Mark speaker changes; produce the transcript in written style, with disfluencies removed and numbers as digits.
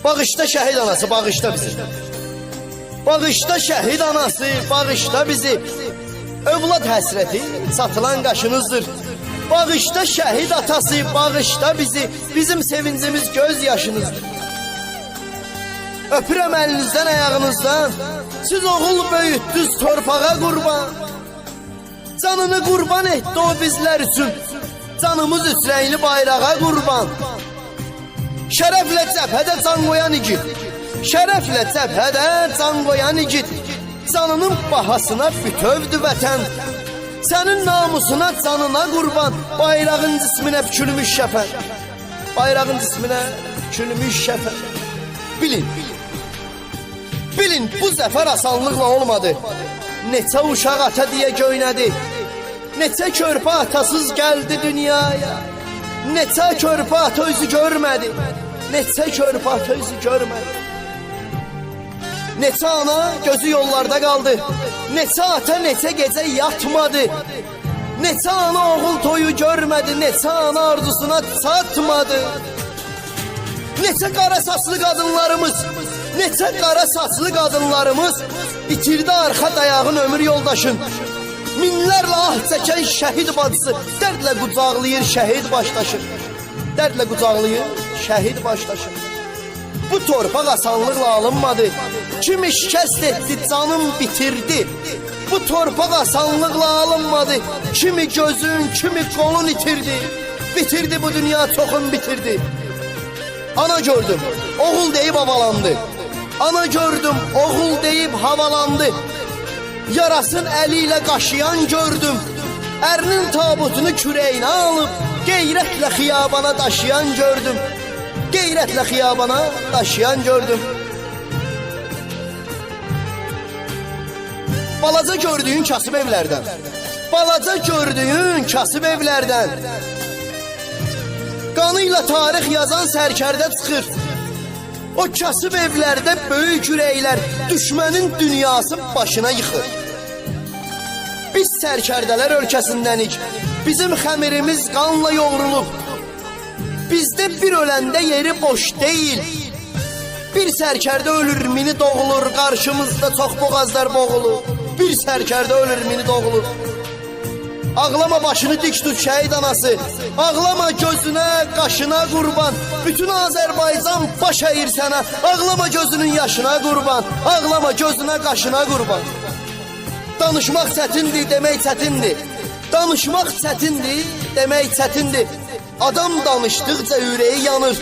Speaker 1: Bağışla şəhid anası, bağışla bizi. Bağışla şəhid anası, bağışla bizi. Övlad həsrəti satılan qaşınızdır. Bağışla şəhid atası, bağışla bizi. Bizim sevincimiz göz yaşınızdır. Öpürəm əlinizdən, ayağınızdan. Siz oğul böyütdünüz torpağa qurban. Canını qurban etdi o bizlər üçün. Canımız üsrəyli bayrağa qurban. Şərəflə cəbhədə can qoyan igid. Şərəflə cəbhədə can qoyan igid. Canının bahasına bütövdü vətən. Sənin namusuna, canına qurban. Bayrağın cisminə bükülmüş şəfən. Bayrağın cisminə bükülmüş şəfən. Bilin. Bilin, bu zəfər asanlıqla olmadı. Neçə uşaq ata deyə göynədi. Neçə körpə atasız gəldi dünyaya. Neçə körpə ata özü görmədi. Neçə körpə ata özü görmədi. Neçə ana gözü yollarda qaldı. Neçə ata neçə gecə yatmadı. Neçə ana oğul toyu görmədi. Neçə ana arzusuna çatmadı. Neçə qara saçlı qadınlarımız, neçə qara saçlı qadınlarımız itirdi arxa dayağın ömür yoldaşın. Minlərlə ah çəkən şəhid bacısı dərdlə qucaqlayır şəhid başdaşı. Dərdlə qucaqlayır şəhid başdaşı. Bu torpaq asanlıqla alınmadı. Kimi şikəst etdi, canım bitirdi. Bu torpaq asanlıqla alınmadı. Kimi gözün, kimi qolun itirdi. Bitirdi bu dünya, çoxun bitirdi. Ana gördüm, oğul deyib havalandı. Ana gördüm, oğul deyib havalandı. Yarasın əliyle qaşıyan gördüm. Ərinin tabutunu kürəyinə alıb qeyrətlə xiyabana daşıyan gördüm. Qeyrətlə xiyabana daşıyan gördüm. Balaca gördüyün kasıb evlərdən. Balaca gördüyün kasıb evlərdən. Qanıyla tarix yazan sərkərdə çıxır. O kasıb evlərdə böyük ürəklər düşmənin dünyası başına yıxır. Biz sərkərdələr ölkəsindənik. Bizim xəmirimiz qanla yoğrulub. Bizdə bir öləndə yeri boş deyil. Bir sərkərdə ölür, mini doğulur. Qarşımızda çox boğazlar boğulur. Bir sərkərdə ölür, mini doğulur. Ağlama başını dik tut şəhid anası. Ağlama gözünə, qaşına qurban. Bütün Azərbaycan baş əyir sənə. Ağlama gözünün yaşına qurban. Ağlama gözünə, qaşına qurban. Danışmaq çətindir, demək çətindir. Danışmaq çətindir, demək çətindir. Adam danışdıqca ürəyi yanır.